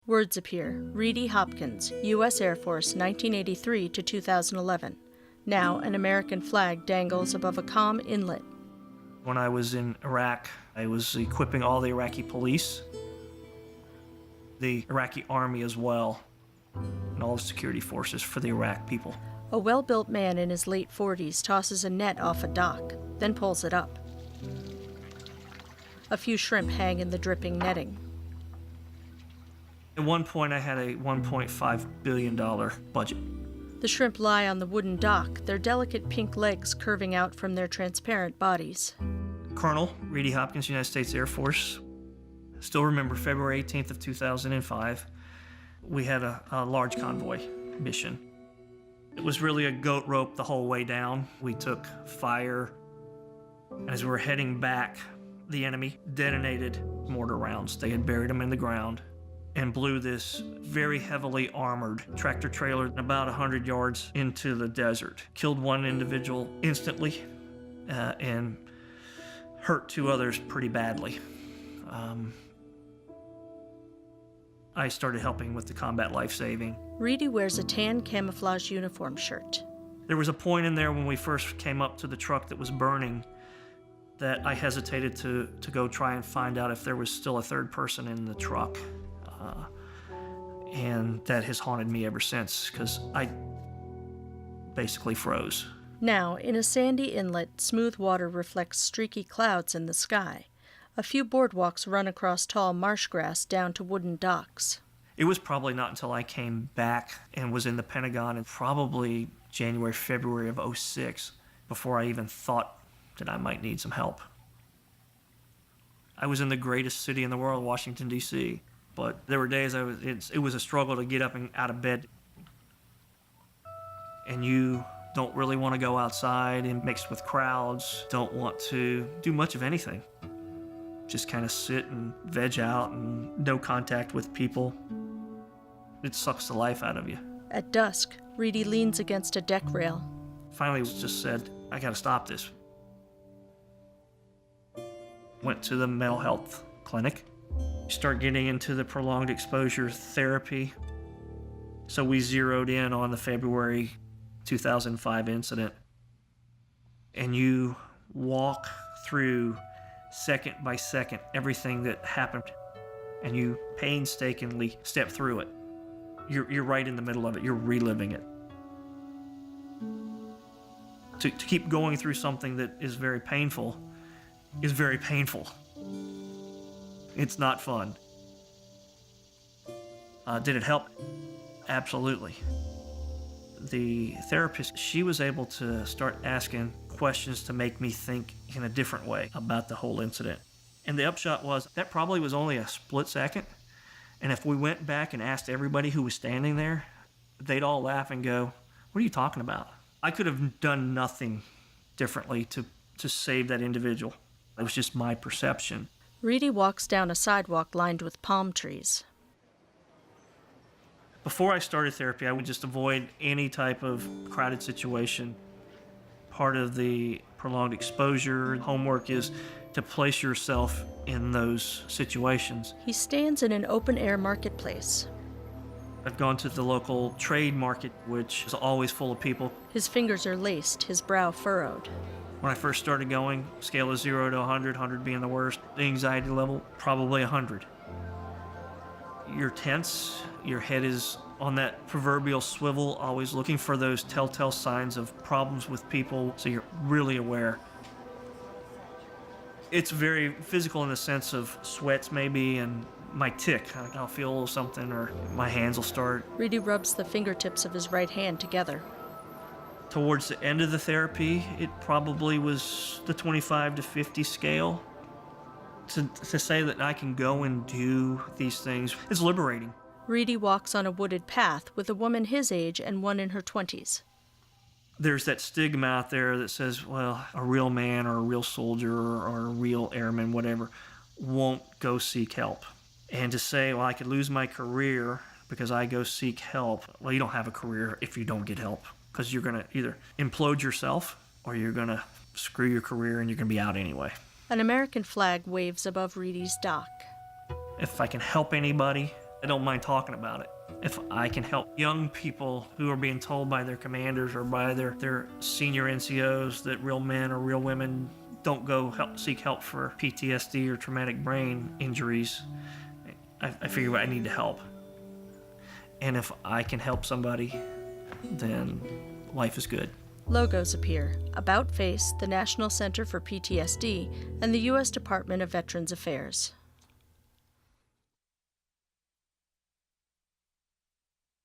Words appear. Reedy Hopkins, U.S. Air Force, 1983 to 2011. Now, an American flag dangles above a calm inlet. When I was in Iraq, I was equipping all the Iraqi police, the Iraqi army as well, and all the security forces for the Iraq people. A well-built man in his late 40s tosses a net off a dock, then pulls it up. A few shrimp hang in the dripping netting. At one point, I had a $1.5 billion budget. The shrimp lie on the wooden dock, their delicate pink legs curving out from their transparent bodies. Colonel Reedy Hopkins, United States Air Force. Still remember February 18th of 2005. We had a large convoy mission. It was really a goat rope the whole way down. We took fire. As we were heading back, the enemy detonated mortar rounds. They had buried them in the ground and blew this very heavily armored tractor trailer about 100 yards into the desert. Killed one individual instantly and hurt two others pretty badly. I started helping with the combat life-saving. Reedy wears a tan camouflage uniform shirt. There was a point in there when we first came up to the truck that was burning that I hesitated to go try and find out if there was still a third person in the truck. And that has haunted me ever since, because I basically froze. Now, in a sandy inlet, smooth water reflects streaky clouds in the sky. A few boardwalks run across tall marsh grass down to wooden docks. It was probably not until I came back and was in the Pentagon in probably January, February of '06 before I even thought that I might need some help. I was in the greatest city in the world, Washington, D.C., but there were days it was a struggle to get up and out of bed. And you don't really want to go outside and mix with crowds, don't want to do much of anything. Just kind of sit and veg out and no contact with people. It sucks the life out of you. At dusk, Reedy leans against a deck rail. Finally just said, I gotta stop this. Went to the mental health clinic. Start getting into the prolonged exposure therapy. So we zeroed in on the February 2005 incident. And you walk through second by second everything that happened, and you painstakingly step through it. You're right in the middle of it. You're reliving it. To keep going through something that is very painful is very painful. It's not fun. Did it help? Absolutely. The therapist, she was able to start asking questions to make me think in a different way about the whole incident. And the upshot was that probably was only a split second. And if we went back and asked everybody who was standing there, they'd all laugh and go, what are you talking about? I could have done nothing differently to save that individual. It was just my perception. Reedy walks down a sidewalk lined with palm trees. Before I started therapy, I would just avoid any type of crowded situation. Part of the prolonged exposure homework is to place yourself in those situations. He stands in an open-air marketplace. I've gone to the local trade market, which is always full of people. His fingers are laced, his brow furrowed. When I first started going, scale of 0 to 100, 100 being the worst, the anxiety level, probably 100. You're tense, your head is on that proverbial swivel, always looking for those telltale signs of problems with people, so you're really aware. It's very physical in the sense of sweats maybe, and my tick. I'll feel a little something, or my hands will start. Reedy rubs the fingertips of his right hand together. Towards the end of the therapy, it probably was the 25 to 50 scale. To say that I can go and do these things is liberating. Reedy walks on a wooded path with a woman his age and one in her 20s. There's that stigma out there that says, well, a real man or a real soldier or a real airman, whatever, won't go seek help. And to say, well, I could lose my career because I go seek help. Well, you don't have a career if you don't get help, because you're going to either implode yourself or you're going to screw your career and you're going to be out anyway. An American flag waves above Reedy's dock. If I can help anybody, I don't mind talking about it. If I can help young people who are being told by their commanders or by their senior NCOs that real men or real women don't go seek help for PTSD or traumatic brain injuries, I figure I need to help. And if I can help somebody, then life is good. Logos appear: About Face, the National Center for PTSD, and the U.S. Department of Veterans Affairs.